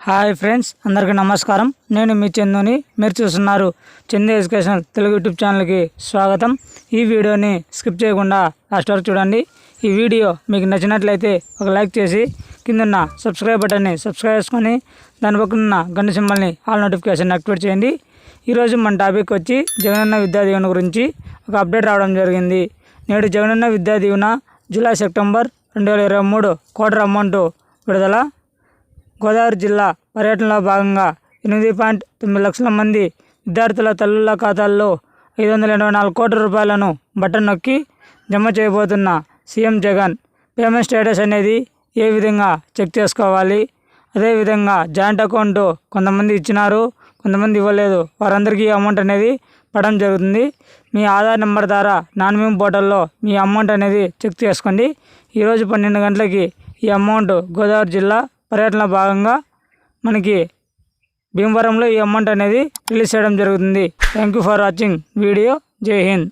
Hi friends, అందరికీ నమస్కారం. నేను మీ చందుని. మీరు చూస్తున్నారు చందు ఎడ్యుకేషనల్ తెలుగు యూట్యూబ్ ఛానల్కి స్వాగతం. ఈ వీడియోని స్కిప్ చేయకుండా లాస్ట్ వరకు చూడండి. ఈ వీడియో మీకు నచ్చినట్లయితే ఒక లైక్ చేసి కిందన్న సబ్స్క్రైబ్ బటన్ని సబ్స్క్రైబ్ చేసుకొని దాని పక్కన ఉన్న గంట సింబల్ని ఆల్ నోటిఫికేషన్ యాక్టివేట్ చేయండి. ఈరోజు మన టాపిక్ వచ్చి జగనన్న విద్యా దీవెన గురించి ఒక అప్డేట్ రావడం జరిగింది. నేడు Jagananna Vidya Deevena July September 2023 quarter amount విడుదల. గోదావరి జిల్లా పర్యటనలో భాగంగా 8.9 లక్షల మంది విద్యార్థుల తల్లుల ఖాతాల్లో 584 కోట్ల రూపాయలను బటన్ నొక్కి జమ చేయబోతున్న సీఎం జగన్. పేమెంట్ స్టేటస్ అనేది ఏ విధంగా చెక్ చేసుకోవాలి, అదేవిధంగా జాయింట్ అకౌంట్ కొంతమంది ఇచ్చినారు, కొంతమంది ఇవ్వలేదు, వారందరికీ అమౌంట్ అనేది పడడం జరుగుతుంది. మీ ఆధార్ నెంబర్ ద్వారా నాన్ పోర్టల్లో మీ అమౌంట్ అనేది చెక్ చేసుకోండి. ఈరోజు 12 గంటలకి ఈ అమౌంట్ గోదావరి జిల్లా పర్యటనలో భాగంగా మనకి భీమవరంలో ఈ అమౌంట్ అనేది రిలీజ్ చేయడం జరుగుతుంది. Thank you for watching video. జై హింద్.